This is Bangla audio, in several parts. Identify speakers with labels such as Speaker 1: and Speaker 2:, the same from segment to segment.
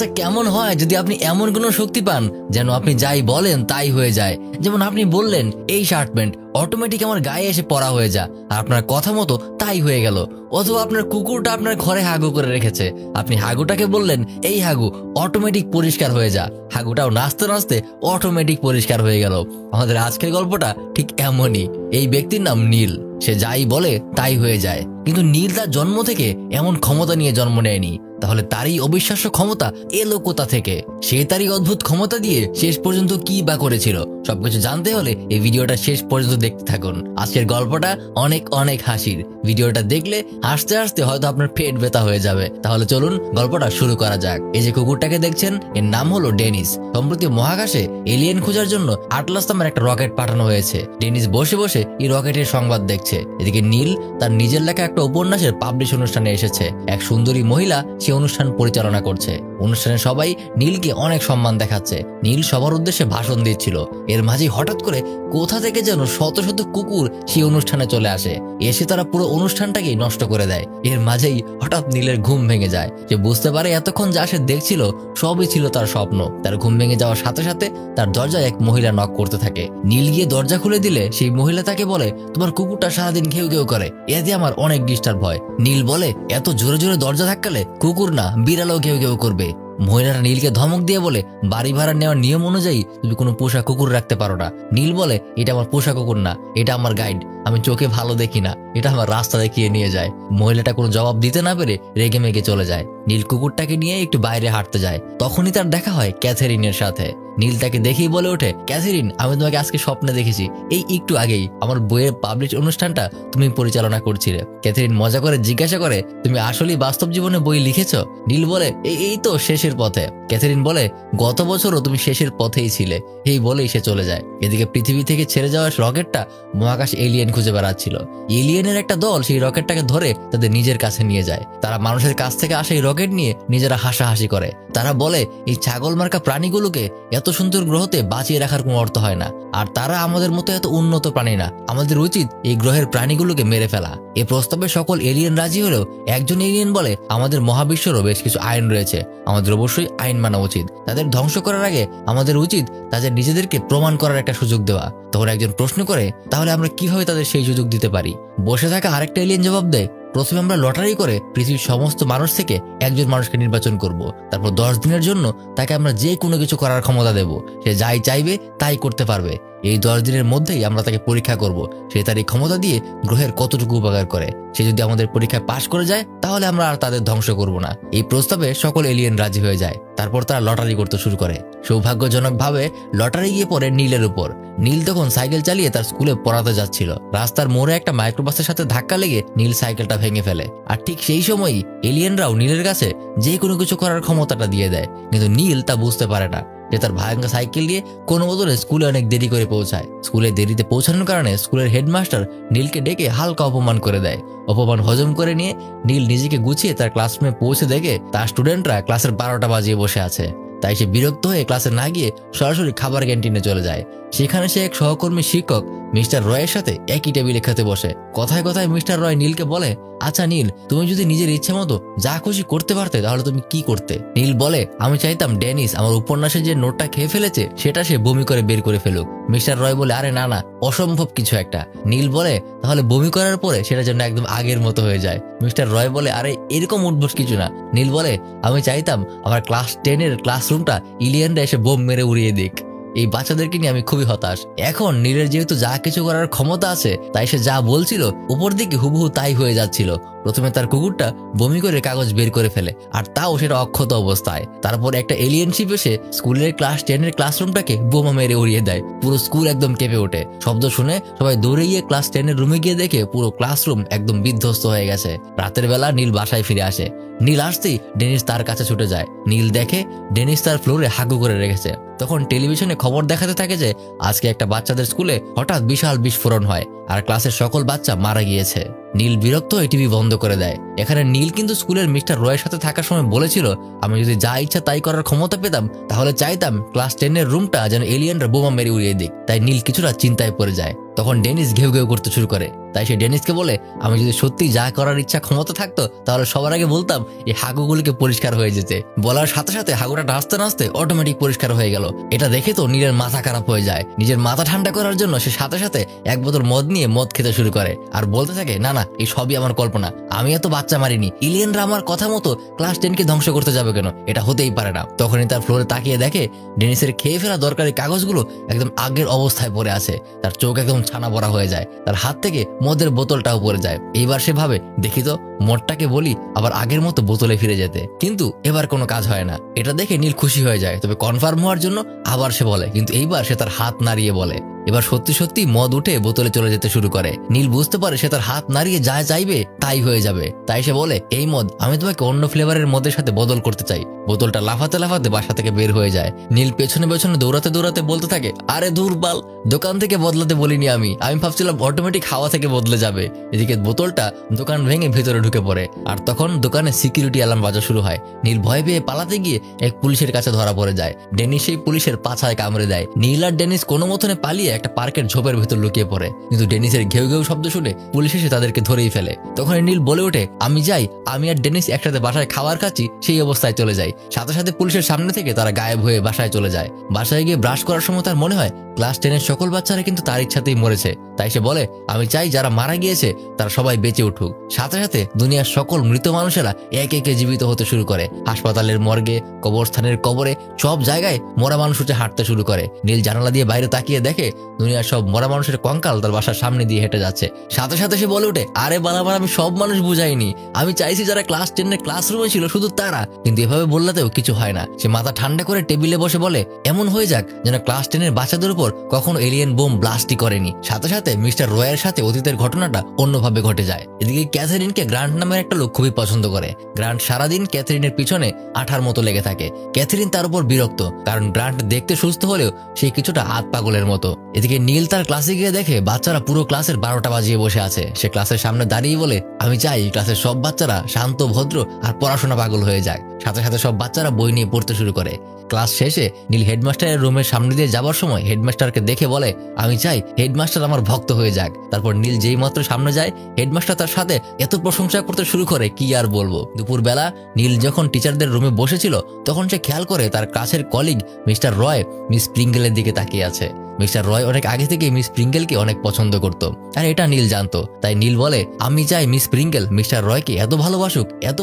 Speaker 1: আচ্ছা কেমন হয় যদি আপনি এমন কোনো শক্তি পান যেন আপনি যাই বলেন তাই হয়ে যায়। যেমন আপনি বললেন এই শার্ট প্যান্ট অটোমেটিক আমার গায়ে এসে পরা হয়ে যা, আর আপনার কথা মতো তাই হয়ে গেল। অথবা আপনার কুকুরটা আপনার ঘরে হাগু করে রেখেছে, আপনি হাগুটাকে বললেন এই হাগু অটোমেটিক পরিষ্কার হয়ে যা, হাগুটাও নাচতে নাচতে অটোমেটিক পরিষ্কার হয়ে গেল। আমাদের আজকের গল্পটা ঠিক এমনই। এই ব্যক্তির নাম নীল। সে যাই বলে তাই হয়ে যায়, কিন্তু নীল তার জন্ম থেকে এমন ক্ষমতা নিয়ে জন্ম নেয়নি। তাহলে তারই অবিশ্বাস্য ক্ষমতা এলো কোথা থেকে? সে তারই অদ্ভুত ক্ষমতা দিয়ে শেষ পর্যন্ত কি বা করেছিল? সবকিছু জানতে হলে এই ভিডিওটা শেষ পর্যন্ত দেখতে থাকুন। আজকের গল্পটা অনেক অনেক হাসির। ভিডিওটা দেখলে হাসতে হাসতে হয়তো আপনার পেট ব্যথা হয়ে যাবে। তাহলে চলুন গল্পটা শুরু করা যাক। এই যে কুকুরটাকে দেখছেন এর নাম হলো ডেনিস। সম্প্রতি মহাকাশে এলিয়েন খোঁজার জন্য আটলাস নামের একটা রকেট পাঠানো হয়েছে। ডেনিস বসে বসে এই রকেটের সংবাদ দেখছে। এদিকে নীল তার নিজের লেখা একটা উপন্যাসের পাবলিশ অনুষ্ঠানে এসেছে। এক সুন্দরী মহিলা সে অনুষ্ঠান পরিচালনা করছে। অনুষ্ঠানে সবাই নীলকে অনেক সম্মান দেখাচ্ছে। নীল সবার উদ্দেশ্যে ভাষণ দিচ্ছিল। এর মাঝেই হঠাৎ করে কোথা থেকে যেন শত শত কুকুর সেই অনুষ্ঠানে চলে আসে, এসে তারা পুরো অনুষ্ঠানটাকেই নষ্ট করে দেয়। এর মাঝেই হঠাৎ নীলের ঘুম ভেঙে যায়। সে বুঝতে পারে এতক্ষণ যা সে দেখছিল সবই ছিল তার স্বপ্ন। তার ঘুম ভেঙে যাওয়ার সাথে সাথে তার দরজায় এক মহিলা নক করতে থাকে। নীল গিয়ে দরজা খুলে দিলে সেই মহিলা তাকে বলে তোমার কুকুরটা সারাদিন ঘেউ ঘেউ করে, এতে আমার অনেক ডিস্টার্ব হয়। নীল বলে এত জোরে জোরে দরজা ধাক্কালে কুকুর না বিড়ালও ঘেউ ঘেউ করবে। মহিলারা নীলকে ধমক দিয়ে বলে বাড়ি ভাড়া নেওয়ার নিয়ম অনুযায়ী তুমি কোনো পোষা কুকুর রাখতে পারো না। নীল বলে এটা আমার পোষা কুকুর না, এটা আমার গাইড, আমি চোখে ভালো দেখি না, এটা আমার রাস্তা দেখিয়ে নিয়ে যায়। মহিলাটা কোনো জবাব দিতে না পেরে রেগে মেগে চলে যায়। নীল কুকুরটাকে নিয়ে একটু বাইরে হাঁটতে যায়। তখনই তার দেখা হয় ক্যাথেরিনের সাথে। নীল তাকে দেখেই বলে ওঠে ক্যাথেরিন, আমি তোমাকে আজকে স্বপ্নে দেখেছি, এই একটু আগেই আমার বইয়ের পাবলিশ অনুষ্ঠানটা তুমি পরিচালনা করছিলে। ক্যাথেরিন মজা করে জিজ্ঞাসা করে তুমি আসলেই বাস্তব জীবনে বই লিখেছ? নীল বলে এই তো শেষের পথে। ক্যাথেরিন বলে গত বছরও তুমি শেষের পথেই ছিলে। এই বলেই সে চলে যায়। এদিকে পৃথিবী থেকে ছেড়ে যাওয়া রকেটটা মহাকাশ এলিয়েন খুঁজে বেড়াচ্ছিল। এলিয়েনের একটা দল সেই রকেটটাকে ধরে তাদের নিজের কাছে নিয়ে যায়। তারা মানুষের কাছ থেকে আসা এই রকেট নিয়ে নিজেরা হাসাহাসি করে। তারা বলে এই ছাগল মার্কা প্রাণীগুলোকে এত সুন্দর গ্রহতে বাঁচিয়ে রাখার কোনো অর্থ হয় না, আর তারা আমাদের মতো এত উন্নত প্রাণী না, আমাদের উচিত এই গ্রহের প্রাণীগুলোকে মেরে ফেলা। এই প্রস্তাবে সকল এলিয়েন রাজি হলেও একজন এলিয়েন বলে আমাদের মহাবিশ্বেরও বেশ কিছু আইন রয়েছে, আমাদের অবশ্যই আইন মানা উচিত। তাদের ধ্বংস করার আগে আমাদের উচিত তাদের নিজেদেরকে প্রমাণ করার একটা সুযোগ দেওয়া। তখন একজন প্রশ্ন করে তাহলে আমরা কিভাবে তাদের সেই সুযোগ দিতে পারি? বসে থাকা আরেকটা এলিয়েন জবাব দেয় প্রথমে আমরা লটারি করে পৃথিবীর সমস্ত মানুষ থেকে একজন মানুষকে নির্বাচন করব। তারপর 10 দিনের জন্য তাকে আমরা যে কোনো কিছু করার ক্ষমতা দেব। সে যাই চাইবে তাই করতে পারবে। এই 10 দিনের মধ্যেই আমরা তাকে পরীক্ষা করব সে তার এই ক্ষমতা দিয়ে গ্রহের কতটুকু উপকার করে। সে যদি আমাদের পরীক্ষায় পাশ করে যায় তাহলে আমরা আর তাদের ধ্বংস করব না। এই প্রস্তাবে সকল এলিয়েন রাজি হয়ে যায়। তারপর তারা লটারি করতে শুরু করে। সৌভাগ্যজনকভাবে লটারি গিয়ে পড়ে নীলের উপর। নীল তখন সাইকেল চালিয়ে তার স্কুলে পড়াতে যাচ্ছিল। রাস্তার মোড়ে একটা মাইক্রোবাসের সাথে ধাক্কা লেগে নীল সাইকেলটা ভেঙে ফেলে। আর ঠিক সেই সময়ই এলিয়েনরাও নীলের কাছে যে কোনো কিছু করার ক্ষমতাটা দিয়ে দেয়, কিন্তু নীল তা বুঝতে পারে না যে তার ভাঙা সাইকেল দিয়ে কোনো বদলে স্কুলে অনেক দেরি করে পৌঁছায়। স্কুলে দেরিতে পৌঁছানোর কারণে স্কুলের হেডমাস্টার নীলকে ডেকে হালকা অপমান করে দেয়। অপমান হজম করে নিয়ে নীল নিজেকে গুছিয়ে তার ক্লাসরুমে পৌঁছে দেখে তার স্টুডেন্টরা ক্লাসের 12টা বাজিয়ে বসে আছে। তাই সে বিরক্ত হয়ে ক্লাসে না গিয়ে সরাসরি খাবার ক্যান্টিনে চলে যায়। সেখানে সে এক সহকর্মী শিক্ষক মিস্টার রয়ের সাথে একই টেবিলে খেতে বসে। কথায় কথায় মিস্টার রয় নীলকে বলে আচ্ছা নীল, তুমি যদি নিজের ইচ্ছে মতো যা খুশি করতে পারতে তাহলে তুমি কি করতে? নীল বলে আমি চাইতাম ডেনিস আমার উপন্যাসে যে নোটটা খেয়ে ফেলেছে সেটা সে বমি করে বের করে ফেলুক। মিস্টার রয় বলে আরে না না, অসম্ভব কিছু একটা। নীল বলে তাহলে বমি করার পরে সেটা যেন একদম আগের মতো হয়ে যায়। মিস্টার রয় বলে আরে এরকম উদ্ভট কিছু না। নীল বলে আমি চাইতাম আমার ক্লাস 10-এর ক্লাসরুমটা ইলিয়ানরা এসে বোম মেরে উড়িয়ে দিক। এই বাচ্চাদেরকে নিয়ে আমি খুবই হতাশ। এখন নীলের যেহেতু যা কিছু করার ক্ষমতা আছে তাই সে যা বলছিল উপর দিকে হুবহু তাই হয়ে যাচ্ছিল। প্রথমে তার কুকুরটা বমি করে কাগজ বের করে ফেলে, আর তাও সেটা অক্ষত অবস্থায়। তারপর একটা এলিয়েনশিপ এসে স্কুলের ক্লাস 10-এর ক্লাসরুমটাকে বোমা মেরে উড়িয়ে দেয়। পুরো স্কুল একদম কেঁপে ওঠে। শব্দ শুনে সবাই দৌড়ে গিয়ে ক্লাস 10-এর রুমে গিয়ে দেখে পুরো ক্লাসরুম একদম বিধ্বস্ত হয়ে গেছে। রাতের বেলা নীল বাসায় ফিরে আসে। নীল আসতেই ডেনিস তার কাছে ছুটে যায়। নীল দেখে ডেনিস তার ফ্লোরে হাগু করে রেখেছে। তখন টেলিভিশনে খবর দেখাতে থাকে যে আজকে একটা বাচ্চাদের স্কুলে হঠাৎ বিশাল বিস্ফোরণ হয় আর ক্লাসের সকল বাচ্চা মারা গিয়েছে। নীল বিরক্ত হয়ে টিভি বন্ধ করে দেয়। এখানে নীল কিন্তু স্কুলের মিস্টার রয়ের সাথে থাকার সময় বলেছিল, আমি যদি যা ইচ্ছা তাই করার ক্ষমতা পেতাম তাহলে চাইতাম ক্লাস 10-এর রুমটা যেন এলিয়েনরা বোমা মেরে উড়িয়ে দিক। তাই নীল কিছুটা চিন্তায় পড়ে যায়। তখন ডেনিস ঘেউ ঘেউ করতে শুরু করে। তাই সে ডেনিসকে বলে, আমি যদি সত্যি যা করার ইচ্ছা ক্ষমতা থাকতো তাহলে সবার আগে বলতাম এই হাগুগুলিকে পরিষ্কার হয়ে যেতে। বলার সাথে সাথে হাগুটা নাচতে নাচতে অটোমেটিক পরিষ্কার হয়ে গেল। এটা দেখে তো নীলের মাথা খারাপ হয়ে যায়। নিজের মাথা ঠান্ডা করার জন্য সে সাথে সাথে এক বোতল মদ নিয়ে মদ খেতে শুরু করে আর বলতে থাকে, না না, এই সবই আমার কল্পনা, আমি এত বাচ্চা মারিনি, এলিয়েনরা আমার কথা মতো ক্লাস 10-কে ধ্বংস করতে যাবে কেন, এটা হতেই পারে না। তখনই তার ফ্লোরে তাকিয়ে দেখে ডেনিসের খেয়ে ফেলা দরকারি কাগজগুলো একদম আগের অবস্থায় পড়ে আছে। তার চোখ একদম ছানা পড়া হয়ে যায়। তার হাত থেকে মদের বোতলটাও পড়ে যায়। এইবার সে ভাবে, দেখি তো মদটাকে বলি আবার আগের মতো বোতলে ফিরে যেতে, কিন্তু এবার কোনো কাজ হয় না। এটা দেখে নীল খুশি হয়ে যায়। তবে কনফার্ম হওয়ার জন্য আবার সে বলে, কিন্তু এইবার সে তার হাত নাড়িয়ে বলে। এবার সত্যি সত্যি মদ উঠে বোতলে চলে যেতে শুরু করে। নীল বুঝতে পারে সে তার হাত নাড়িয়ে যা চাইবে তাই হয়ে যাবে। তাই সে বলে, এই মদ আমি তোমাকে অন্য ফ্লেভারের মদের সাথে বদল করতে চাই। বোতলটা লাফাতে লাফাতে বাসা থেকে বের হয়ে যায়। নীল পেছনে পেছনে দৌড়াতে দৌড়াতে বলতে থাকে, আরে ধুর বাল, দোকান থেকে বদলাতে বলিনি আমি ভাবছিলাম অটোমেটিক হাওয়া থেকে বদলে যাবে। এদিকে বোতলটা দোকান ভেঙে ভেতরে ঢুকে পড়ে। আর তখন দোকানে সিকিউরিটি অ্যালার্ম বাজা শুরু হয়। নীল ভয় পেয়ে পালাতে গিয়ে এক পুলিশের কাছে ধরা পড়ে যায়। ডেনিস সেই পুলিশের পাছায় কামড়ে দেয়। নীল আর ডেনিস কোনো মতনে পালিয়ে একটা পার্কের ঝোপের ভেতর লুকিয়ে পড়ে। কিন্তু ডেনিসের ঘেউ ঘেউ শব্দ শুনে পুলিশ এসে তাদেরকে ধরেই ফেলে। তখন নীল বলে ওঠে, আমি যাই, আমি আর ডেনিস একসাথে বাসায় খাবার খাচ্ছি সেই অবস্থায় চলে যাই। সাথে সাথে পুলিশের সামনে থেকে তারা গায়েব হয়ে বাসায় চলে যায়। বাসায় গিয়ে ব্রাশ করার সময় তার মনে হয় ক্লাস 10-এর সকল বাচ্চারা কিন্তু তার ইচ্ছাতেই মরেছে। তাই সে বলে, আমি চাই যারা মারা গিয়েছে তারা সবাই বেঁচে উঠুক। সাথে সাথে দুনিয়ার সকল মৃত মানুষেরা এক একে জীবিত হতে শুরু করে। হাসপাতালের মর্গে, কবরস্থানের কবরে, সব জায়গায় মরা মানুষ উঠে হাঁটতে শুরু করে। নীল জানালা দিয়ে বাইরে তাকিয়ে দেখে দুনিয়ার সব মরা মানুষের কঙ্কাল তার বাসার সামনে দিয়ে হেঁটে যাচ্ছে। সাথে সাথে সে বলে ওঠে, আরে বালাবার, আমি সব মানুষ বুঝাইনি, আমি চাইছি যারা ক্লাস 10-এর ক্লাসরুমে ছিল শুধু তারা। কিন্তু এভাবে বললেতেও কিছু হয় না। সে মাথা ঠান্ডা করে টেবিলে বসে বলে, এমন হয়ে যাক যেন ক্লাস 10-এর বাচ্চাদের উপর কখনো এলিয়েন বোম ব্লাস্টই করেনি। সাথে সাথে মিস্টার রয়ের সাথে অতীতের ঘটনাটা অন্যভাবে ঘটে যায়। এদিকে ক্যাথরিনকে গ্রান্ট নামের একটা লোক খুবই পছন্দ করে। গ্রান্ট সারাদিন ক্যাথরিনের পিছনে আঠার মতো লেগে থাকে। ক্যাথরিন তার উপর বিরক্ত, কারণ গ্রান্ট দেখতে সুস্থ হলেও সে কিছুটা হাত পাগলের মতো। এদিকে নীল তার ক্লাসে গিয়ে দেখে বাচ্চারা পুরো ক্লাসের 12টা বাজিয়ে বসে আছে। সে ক্লাসের সামনে দাঁড়িয়ে বলে, আমি চাই ক্লাসের সব বাচ্চারা শান্ত, ভদ্র আর পড়াশোনা পাগল হয়ে যায়। সাথে সাথে সব বাচ্চারা বই নিয়ে পড়তে শুরু করে। ক্লাস শেষে নীল হেডমাস্টারের রুমের সামনে দিয়ে যাবার সময় হেডমাস্টারকে দেখে বলে, আমি চাই হেডমাস্টার আমার ভক্ত হয়ে যাক। তারপর নীল যেই মাত্র সামনে যায়, হেডমাস্টার তার সাথে এত প্রশংসা করতে শুরু করে কি আর বলবো। দুপুরবেলা নীল যখন টিচারদের রুমে বসেছিল তখন সে খেয়াল করে তার কাছের কলিগ মিস্টার রয় মিস স্প্রিঙ্গেলের দিকে তাকিয়ে আছে। মিস্টার রয় অনেক আগে থেকে মিস স্প্রিঙ্গেলকে অনেক পছন্দ করত, আর এটা নীল জানতো। তাই নীল বলে, আমি চাই মিস স্প্রিঙ্গেল মিস্টার রয়কে এত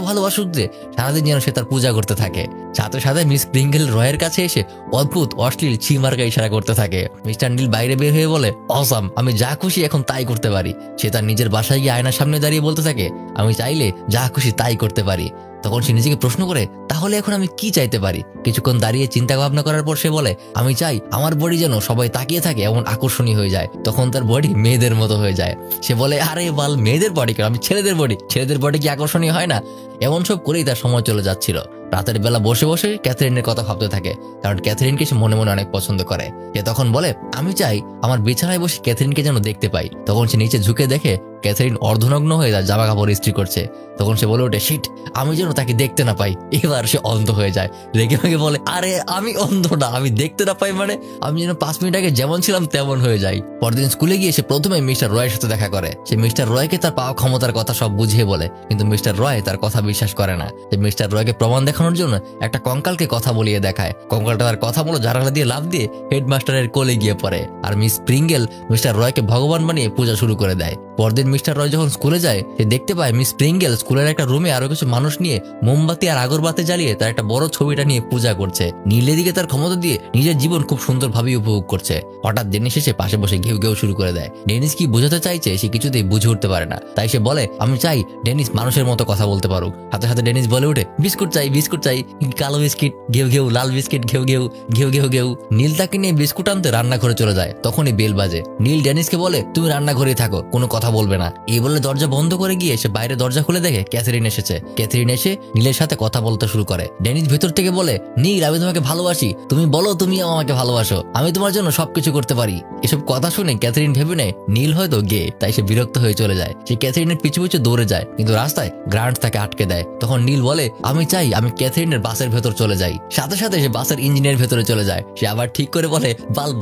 Speaker 1: ভালোবাসুক যে সারাদিন যেন সে তার পূজা করতে থাকে। সাথে সাথে মিস স্প্রিঙ্গেল রয়ের কাছে এসে অদ্ভুত অশ্লীল ছিমার্কা ইশারা করতে থাকে। মিস্টার নীল বাইরে বের হয়ে বলে, অসাম, আমি যা খুশি এখন তাই করতে পারি। সে তার নিজের বাসায় গিয়ে আয়নার সামনে দাঁড়িয়ে বলতে থাকে, আমি চাইলে যা খুশি তাই করতে পারি। তখন সে নিজেকে প্রশ্ন করে, তাহলে এখন আমি কি চাইতে পারি? কিছুক্ষণ দাঁড়িয়ে চিন্তা ভাবনা করার পর সে বলে, আমি চাই আমার বডি যেন সবাই তাকিয়ে থাকে এমন আকর্ষণীয় হয়ে যায়। তখন তার বডি মেয়েদের মতো হয়ে যায়। সে বলে, আরে বাল, মেয়েদের বডি কেন, আমি ছেলেদের বডি কি আকর্ষণীয় হয় না? এমন সব করেই তার সময় চলে যাচ্ছিল। রাতের বেলা বসে বসে ক্যাথরিনের কথা ভাবতে থাকে, কারণ ক্যাথরিনকে সে মনে মনে অনেক পছন্দ করে। সে তখন বলে, আমি চাই আমার বিছানায় বসে ক্যাথরিনকে যেন দেখতে পাই। তখন সে নিচে ঝুঁকে দেখে ক্যাথরিন অর্ধনগ্ন হয়ে তার জামা কাপড় ইস্ত্রি করছে। তখন সে বলে ওঠে, শিট, আমি যেন তাকে দেখতে না পাই। এবার সে অন্ধ হয়ে যায়। রেগে মেগে বলে, আরে আমি অন্ধ না, আমি দেখতে না পাই মানে আমি যেন 5 মিনিট আগে যেমন ছিলাম তেমন হয়ে যাই। পরদিন স্কুলে গিয়ে সে প্রথমে মিস্টার রয়ের সাথে দেখা করে। সে মিস্টার রয়কে তার পাওয়া ক্ষমতার কথা সব বুঝিয়ে বলে, কিন্তু মিস্টার রয় তার কথা বিশ্বাস করে না। যে মিস্টার রয়কে প্রমাণ দেখানোর জন্য একটা কঙ্কালকে কথা বলিয়ে দেখায়। কঙ্কালটা তার কথা বলে জানালা দিয়ে লাফ দিয়ে হেডমাস্টারের কোলে গিয়ে পড়ে। আর মিস স্প্রিঙ্গেল মিস্টার রয়কে ভগবান বানিয়ে পূজা শুরু করে দেয়। পরদিন মিস্টার রয় যখন স্কুলে যায়, সে দেখতে পায় মিস স্প্রিঙ্গেল স্কুলের একটা রুমে আরো কিছু মানুষ নিয়ে মোমবাতি আর আগরবাতি জ্বালিয়ে তার একটা বড় ছবিটা নিয়ে পূজা করছে। নীলের দিকে তার ক্ষমতা দিয়ে নিজের জীবন খুব সুন্দরভাবে উপভোগ করছে। হঠাৎ ডেনিস এসে পাশে বসে ঘেউ ঘেউ শুরু করে দেয়। ডেনিস কি বোঝাতে চাইছে সে কিছুতেই বুঝে উঠতে পারে না। তাই সে বলে, আমি চাই ডেনিস মানুষের মতো কথা বলতে পারুক। সাথে সাথে ডেনিস বলে ওঠে, বিস্কুট চাই, কালো বিস্কিট, ঘেউ ঘেউ, লাল বিস্কিট, ঘেউ ঘেউ, ঘেউ ঘেউ ঘেউ। নীল তাকে নিয়ে বিস্কুট আনতে রান্নাঘরে চলে যায়। তখনই বেল বাজে। নীল ডেনিসকে বলে, তুমি রান্নাঘরেই থাকো, কোনো কথা বলবে না। এই বলে দরজা বন্ধ করে গিয়ে সে বাইরে দরজা খুলে দেখে ক্যাথরিন এসেছে। ক্যাথরিন এসে নীলের সাথে কথা বলতে শুরু করে। ডেনিস ভেতর থেকে বলে, নীল আমি তোমাকে ভালোবাসি, তুমি বলো তুমি আমাকে ভালোবাসো, আমি তোমার জন্য সবকিছু করতে পারি। এসব কথা শুনে ক্যাথরিন ভেবে নেয় নীল হয়তো গে, তাই সে বিরক্ত হয়ে চলে যায়। সে ক্যাথরিনের পিছু পিছু দৌড়ে যায়, কিন্তু রাস্তায় গ্রান্ট তাকে আটকে দেয়। তখন নীল বলে, আমি চাই আমি ক্যাথরিনের বাসের ভেতর চলে যাই। সাথে সাথে সে বাসের ইঞ্জিনের ভেতরে চলে যায়। সে আবার ঠিক করে বলে,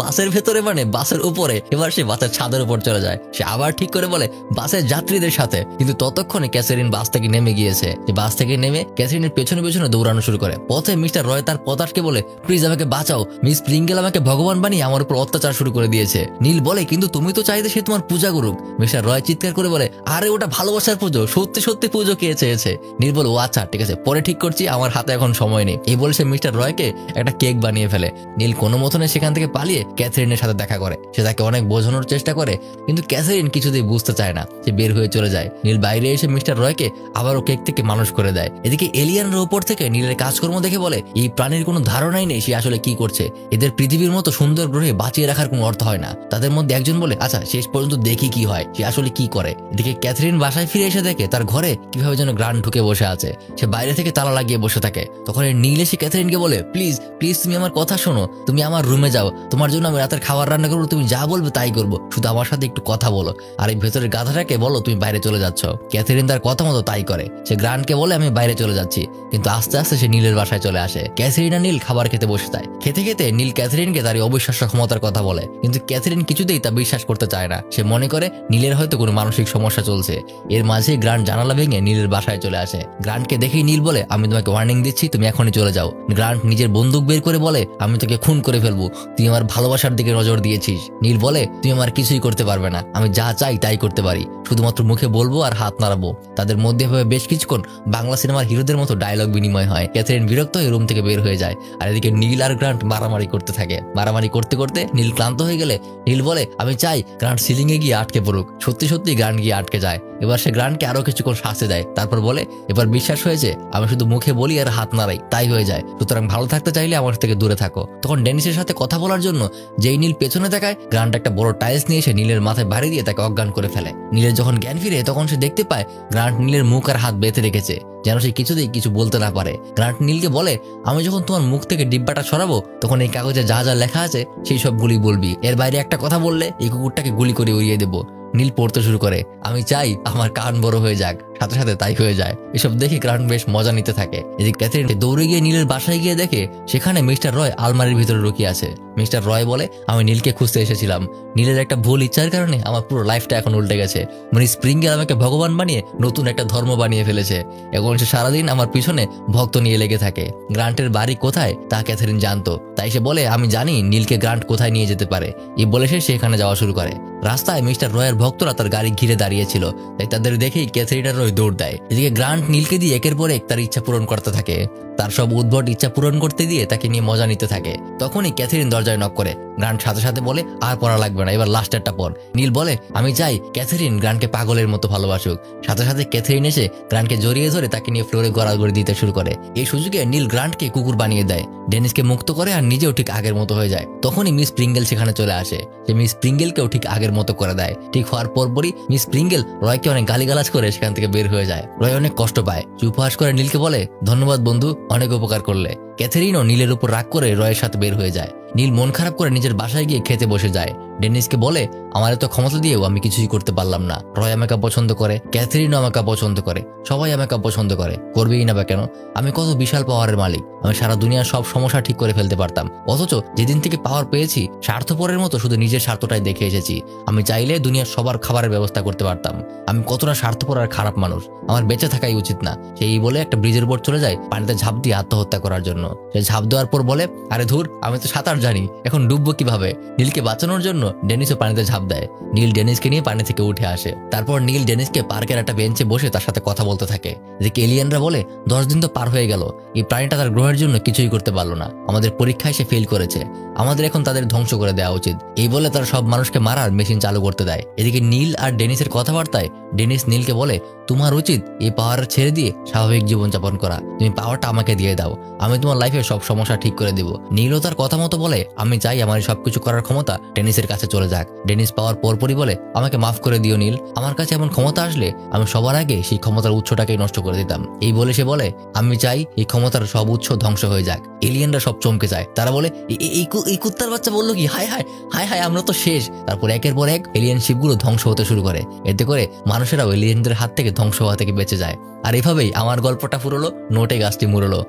Speaker 1: বাসের ভেতরে মানে বাসের উপরে। এবার সে বাসের ছাদের উপর চলে যায়। সে আবার ঠিক করে বলে, বাসের যাত্রীদের সাথে। কিন্তু ততক্ষণে ক্যাথরিন বাস থেকে নেমে গিয়েছে। সে বাস থেকে নেমে ক্যাথরিনের পেছনে পেছনে দৌড়ানো শুরু করে। পথে মিস্টার রয় তার পতাশকে বলে, প্লিজ আমাকে বাঁচাও, মিস প্রিঙ্গেল আমাকে ভগবান বানিয়ে আমার উপর অত্যাচার শুরু করে দিয়েছে। নীল বলে, কিন্তু তুমি তো চাইতে সে তোমার পূজা করুক। মিস্টার রয় চিৎকার করে বলে, আরে ওটা ভালোবাসার পুজো, সত্যি সত্যি পুজো কে চেয়েছে। নীল বলে, ও আচ্ছা ঠিক আছে, পরে ঠিক করছি, আমার হাতে এখন সময় নেই। এই বলে সে মিস্টার রয়কে একটা কেক বানিয়ে ফেলে। নীল কোনো মতনে সেখান থেকে পালিয়ে ক্যাথরিনের সাথে দেখা করে। সে তাকে অনেক বোঝানোর চেষ্টা করে, কিন্তু ক্যাথরিন কিছুতেই বুঝতে চায় না। সে বের হয়ে চলে যায়। নীল বাইরে এসে মিস্টার রয়কে আবারও কেক থেকে মানুষ করে দেয়। এদিকে এলিয়ানরা উপর থেকে নীলের কাজকর্ম দেখে বলে, এই প্রাণীর কোনো ধারণাই নেই সে আসলে কি করছে। এদের পৃথিবীর মতো সুন্দর গ্রহে বাঁচিয়ে রাখার কোনো অর্থ হয় না। তাদের মধ্যে একজন বলে, আচ্ছা শেষ পর্যন্ত দেখি কি হয়, সে আসলে কি করে। এদিকে ক্যাথরিন বাসায় ফিরে এসে দেখে তার ঘরে কিভাবে যেন গ্রান্ট ঢুকে বসে আছে। সে বাইরে থেকে তালা লাগিয়ে বসে থাকে। তখন নীল এসে ক্যাথরিনকে বলে, প্লিজ প্লিজ তুমি আমার কথা শোনো, তুমি আমার রুমে যাও, তোমার জন্য আমি রাতের খাবার রান্না করবো, তুমি যা বলবে তাই করবো, শুধু আমার সাথে একটু কথা বলো। আর এই ভেতরের গাধাটাকে বলো তুমি বাইরে চলে যাচ্ছ। ক্যাথরিন তার কথা মতো তাই করে। সে গ্রান্টকে বলে, আমি বাইরে চলে যাচ্ছি। কিন্তু আস্তে আস্তে সে নীলের বাসায় চলে আসে। ক্যাথরিন আর নীল খাবার খেতে বসে যায়। খেতে খেতে নীল ক্যাথরিনকে তার অবিশ্বাস্য ক্ষমতার কথা বলে, কিন্তু ক্যাথরিন কিছুতেই তা বিশ্বাস করতে চায় না। সে মনে করে নীলের হয়তো কোনো মানসিক সমস্যা চলছে। এর মাঝে গ্রান্ট জানালা ভেঙে নীলের বাসায় চলে আসে। গ্রান্টকে দেখেই নীল বলে, আমি তোমাকে ওয়ার্নিং দিচ্ছি, তুমি এখনই চলে যাও। গ্রান্ট নিজের বন্দুক বের করে বলে, আমি তোকে খুন করে ফেলবো, তুই আমার ভালোবাসার দিকে নজর দিয়েছিস। নীল বলে, তুমি আমার কিছুই করতে পারবে না, আমি যা চাই তাই করতে পারি, শুধুমাত্র মুখে বলবো আর হাত নাড়াবো। তাদের মধ্যে বেশ কিছুক্ষণ বাংলা সিনেমার হিরোদের মতো ডায়লগ বিনিময় হয়। ক্যাথরিন বিরক্ত হয়ে রুম থেকে বের হয়ে যায়। আর এদিকে নীল আর গ্রান্ট মারামারি করতে থাকে। মারামারি করতে করতে নীল ক্লান্ত হয়ে গেলে নীল বলে, আমি চাই গ্রান্ট সিলিং এ গিয়ে আটকে পড়ুক। সত্যি সত্যি গ্রান্ট গিয়ে আটকে যায়। এবার সে গ্রান্টকে আরো কিছুক্ষণ শাস্তি দেয়। তারপর বলে, এবার বিশ্বাস হয়েছে, আমি শুধু মুখে বলি আর হাত নাড়াই, তাই হয়ে যায়, সুতরাং ভালো থাকতে চাইলে আমার থেকে দূরে থাকো। তখন ডেনিসের সাথে কথা বলার জন্য যেই নীল পেছনে তাকায়, গ্রান্ট একটা বড় টাইলস নিয়ে এসে নীলের মাথায় বাড়ি দিয়ে তাকে অজ্ঞান করে ফেলে। নীলের যখন জ্ঞান ফিরে তখন সে দেখতে পায় গ্রান্ট নীলের মুখ আর হাত বেঁধে রেখেছে, যেন সে কিছুতেই কিছু বলতে না পারে। গ্রান্ট নীলকে বলে, আমি যখন তোমার মুখ থেকে ডিব্বাটা সরাবো তখন এই কাগজে যা যা লেখা আছে সেই সব গুলি বলবি, এর বাইরে একটা কথা বললে এই কুকুরটাকে গুলি করে উড়িয়ে দেবো। নীল পড়তে শুরু করে, আমি চাই আমার কান বড় হয়ে যাক। সাথে সাথে তাই হয়ে যায়। এসব দেখে গ্রান্ট বেশ মজা নিতে থাকে। এদিকে ক্যাথরিন দৌড়ে গিয়ে নীলের বাসায় গিয়ে দেখে সেখানে মিস্টার রয় আলমারির ভিতরে লুকিয়ে আছে। মিস্টার রয় বলে, আমি নীলকে খুঁজতে এসেছিলাম, নীলের একটা ভুল ইচ্ছার কারণে আমার পুরো লাইফটা এখন উল্টে গেছে। মানে স্প্রিঙ্গেল আমাকে ভগবান বানিয়ে নতুন একটা ধর্ম বানিয়ে ফেলেছে। এখন সে সারাদিন আমার পিছনে ভক্ত নিয়ে লেগে থাকে। গ্রান্টের বাড়ি কোথায় তা ক্যাথরিন জানতো, তাই সে বলে, আমি জানি নীলকে গ্রান্ট কোথায় নিয়ে যেতে পারে। এই বলে সে সেখানে যাওয়া শুরু করে। রাস্তায় মিস্টার রয়ের ভক্তরা তার গাড়ি ঘিরে দাঁড়িয়েছিল, তাই তাদের দেখেই ক্যাথরিন আর রয় দৌড় দেয়। এদিকে গ্রান্ট নীলকে দিয়ে একের পর এক তার ইচ্ছা পূরণ করতে থাকে। তার সব উদ্ভট ইচ্ছা পূরণ করতে দিয়ে তাকে নিয়ে মজা নিতে থাকে। তখনই ক্যাথরিন দরজায় নক করে। গ্রান্ট সাথে সাথে বলে, আর পড়া লাগবে না, এবার লাস্টেরটা পর। নীল বলে, আমি চাই ক্যাথরিন গ্রান্টকে পাগলের মতো ভালোবাসুক। সাথে সাথে ক্যাথরিন এসে গ্রান্টকে জড়িয়ে ধরে তাকে নিয়ে ফ্লোরে গড়াগড়ি দিতে শুরু করে। এই সুযোগে নীল গ্রান্টকে কুকুর বানিয়ে দেয়, ডেনিসকে মুক্ত করে আর নিজেও ঠিক আগের মতো হয়ে যায়। তখনই মিস প্রিঙ্গেল সেখানে চলে আসে। সে মিস প্রিঙ্গেলকেও ঠিক আগের মতো করে দেয়। ঠিক হওয়ার পরপরই মিস প্রিঙ্গেল রয়কে অনেক গালিগালাজ করে সেখান থেকে বের হয়ে যায়। রয় অনেক কষ্ট পায়। চুপহাস করে নীলকে বলে, ধন্যবাদ বন্ধু, অনেক উপকার করলে। ক্যাথরিনও নীলের উপর রাগ করে রয়ের সাথে বের হয়ে যায়। নীল মন খারাপ করে নিজের বাসায় গিয়ে খেতে বসে যায়। ডেনিসকে বলে, আমার এত ক্ষমতা দিয়েও আমি কিছুই করতে পারলাম না। রয় আমাকে পছন্দ করে, ক্যাথরিনও আমাকে পছন্দ করে, সবাই আমাকে পছন্দ করে, করবেই না বা কেন? আমি কত বিশাল পাওয়ারের মালিক, আমি সারা দুনিয়ার সব সমস্যা ঠিক করে ফেলতে পারতাম। অথচ যেদিন থেকে পাওয়ার পেয়েছি স্বার্থপরের মতো শুধু নিজের স্বার্থটাই দেখে এসেছি। আমি চাইলে দুনিয়ার সবার খাবারের ব্যবস্থা করতে পারতাম। আমি কতটা স্বার্থপর আর খারাপ মানুষ, আমার বেঁচে থাকাই উচিত না। সেই বলে একটা ব্রিজের উপর চলে যায় পানিতে ঝাঁপ দিয়ে আত্মহত্যা করার জন্য। সে ঝাঁপ দেওয়ার পর বলে, আরে ধুর, আমি তো সাঁতার জানি, এখন ডুববো কিভাবে? নীলকে বাঁচানোর জন্য ডেনিসও পানিতে ঝাঁপ দেয়। নীল ডেনিসকে নিয়ে পানি থেকে উঠে আসে। তারপর নীল ডেনিসকে পার্কের একটা বেঞ্চে বসে তার সাথে কথা বলতে থাকে। এদিকে এলিয়ানরা বলে, 10 দিন তো পার হয়ে গেল, এই প্রাণীটা তার গ্রহের জন্য কিছুই করতে পারলো না, আমাদের পরীক্ষায় সে ফেল করেছে, আমাদের এখন তাদের ধ্বংস করে দেওয়া উচিত। এই বলে তারা সব মানুষকে মারার মেশিন চালু করতে দেয়। এদিকে নীল আর ডেনিসের কথাবার্তায় ডেনিস নীলকে বলে, তোমার উচিত এই পাওয়ার ছেড়ে দিয়ে স্বাভাবিক জীবনযাপন করা, তুমি পাওয়ারটা আমাকে দিয়ে দাও, আমি তোমার লাইফের সব সমস্যা ঠিক করে দেব। নীলও তার কথা মতো বলে, আমি চাই আমার সবকিছু করার ক্ষমতা ডেনিসের কাছে কাছে চলে যাক। ডেনিস পাওয়ার পরপরই বলে, আমাকে মাফ করে দিও নীল, আমার কাছে এমন ক্ষমতা আসলে আমি সবার আগে সেই ক্ষমতার উৎসটাকেই নষ্ট করে দিতাম। এই বলে সে বলে, আমি চাই এই ক্ষমতার সব উৎস ধ্বংস হয়ে যাক। এলিয়েনরা সব চমকে যায়, তারা বলে এই কুত্তার বাচ্চা বললো কি, হায় হায় হায় হায়, আমরা তো শেষ। তারপর একের পর এক এলিয়েন শিপগুলো ধ্বংস হতে শুরু করে, এতে করে মানুষেরাও এলিয়েনদের হাত থেকে ধ্বংস হওয়া থেকে বেঁচে যায়। আর এভাবেই আমার গল্পটা ফুরলো, নোটে গাছটি মুড়লো।